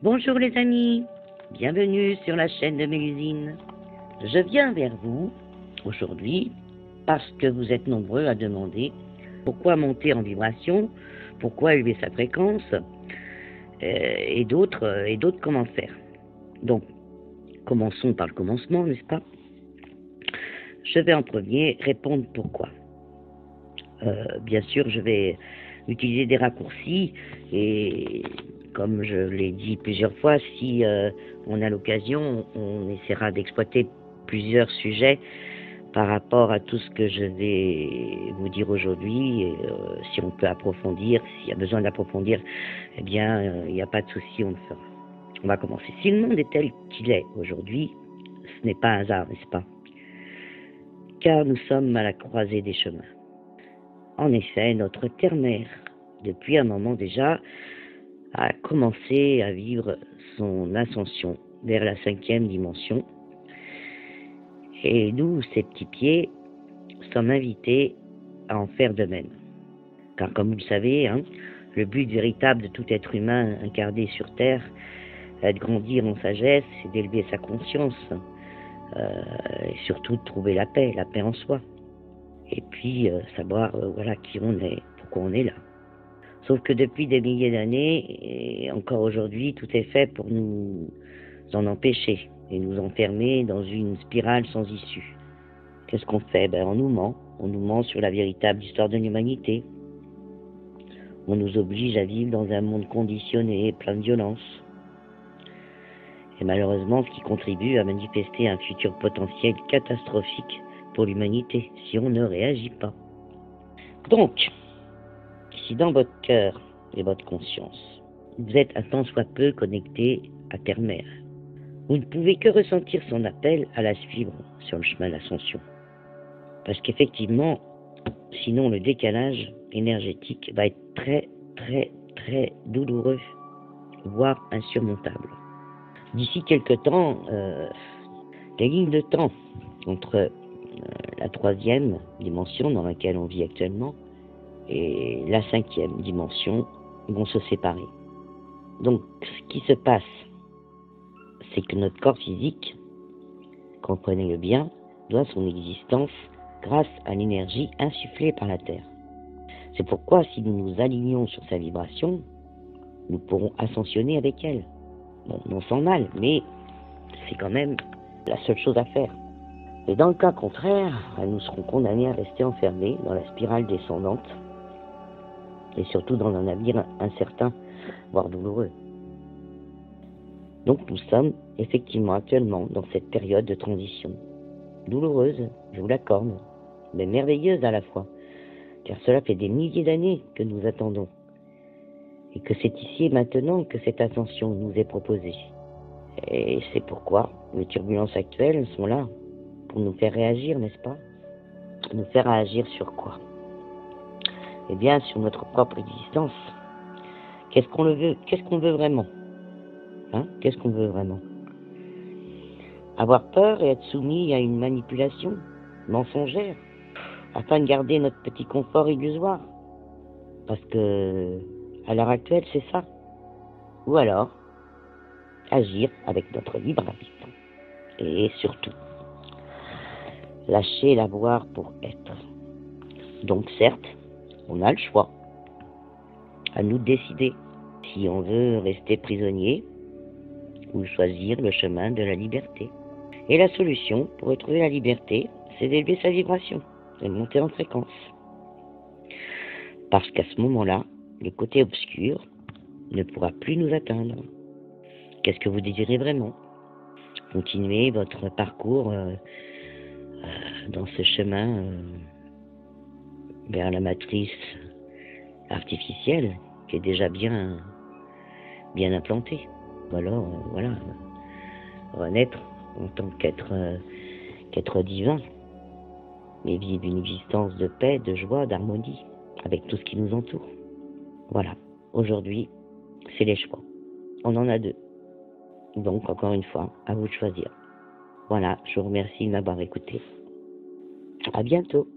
Bonjour les amis, bienvenue sur la chaîne de Mélusine. Je viens vers vous aujourd'hui parce que vous êtes nombreux à demander pourquoi monter en vibration, pourquoi élever sa fréquence et d'autres comment faire. Donc, commençons par le commencement, n'est-ce pas? Je vais en premier répondre pourquoi. Bien sûr, je vais utiliser des raccourcis et comme je l'ai dit plusieurs fois, si on a l'occasion, on essaiera d'exploiter plusieurs sujets par rapport à tout ce que je vais vous dire aujourd'hui. Et, si on peut approfondir, s'il y a besoin d'approfondir, eh bien, il n'y a pas de souci, on le fera. On va commencer. Si le monde est tel qu'il est aujourd'hui, ce n'est pas un hasard, n'est-ce pas? Car nous sommes à la croisée des chemins. En effet, notre terre-mère, depuis un moment déjà, a commencé à vivre son ascension vers la 5e dimension. Et nous, ces petits pieds, sommes invités à en faire de même. Car comme vous le savez, le but véritable de tout être humain incarné sur Terre est de grandir en sagesse et d'élever sa conscience, et surtout de trouver la paix en soi. Et puis savoir voilà qui on est, pourquoi on est là. Sauf que depuis des milliers d'années, et encore aujourd'hui, tout est fait pour nous en empêcher et nous enfermer dans une spirale sans issue. Qu'est-ce qu'on fait? On nous ment sur la véritable histoire de l'humanité. On nous oblige à vivre dans un monde conditionné, plein de violence. Et malheureusement, ce qui contribue à manifester un futur potentiel catastrophique pour l'humanité, si on ne réagit pas. Donc, si dans votre cœur et votre conscience, vous êtes un tant soit peu connecté à Terre-Mère, vous ne pouvez que ressentir son appel à la suivre sur le chemin d'ascension. Parce qu'effectivement, sinon le décalage énergétique va être très, très, très douloureux, voire insurmontable. D'ici quelque temps, les lignes de temps entre la 3e dimension dans laquelle on vit actuellement et la 5e dimension vont se séparer. Donc, ce qui se passe, c'est que notre corps physique, comprenez-le bien, doit son existence grâce à l'énergie insufflée par la Terre. C'est pourquoi, si nous nous alignons sur sa vibration, nous pourrons ascensionner avec elle. Bon, non sans mal, mais c'est quand même la seule chose à faire. Et dans le cas contraire, nous serons condamnés à rester enfermés dans la spirale descendante et surtout dans un avenir incertain, voire douloureux. Donc nous sommes effectivement actuellement dans cette période de transition. Douloureuse, je vous l'accorde, mais merveilleuse à la fois, car cela fait des milliers d'années que nous attendons, et que c'est ici et maintenant que cette ascension nous est proposée. Et c'est pourquoi les turbulences actuelles sont là, pour nous faire réagir, n'est-ce pas? Nous faire réagir sur quoi? Eh bien, sur notre propre existence. Qu'est-ce qu'on veut? Qu'est-ce qu'on veut vraiment? Qu'est-ce qu'on veut vraiment? Avoir peur et être soumis à une manipulation mensongère, afin de garder notre petit confort illusoire. Parce que, à l'heure actuelle, c'est ça. Ou alors, agir avec notre libre arbitre. Et surtout, lâcher l'avoir pour être. Donc certes, on a le choix. À nous de décider si on veut rester prisonnier ou choisir le chemin de la liberté. Et la solution pour retrouver la liberté, c'est d'élever sa vibration et de monter en fréquence. Parce qu'à ce moment-là, le côté obscur ne pourra plus nous atteindre. Qu'est-ce que vous désirez vraiment? Continuez votre parcours dans ce chemin vers la matrice artificielle qui est déjà bien implantée. Ou alors, renaître en tant qu'être divin, mais vivre une existence de paix, de joie, d'harmonie avec tout ce qui nous entoure. Voilà, aujourd'hui, c'est les choix. On en a 2. Donc, encore une fois, à vous de choisir. Voilà, je vous remercie de m'avoir écouté. À bientôt.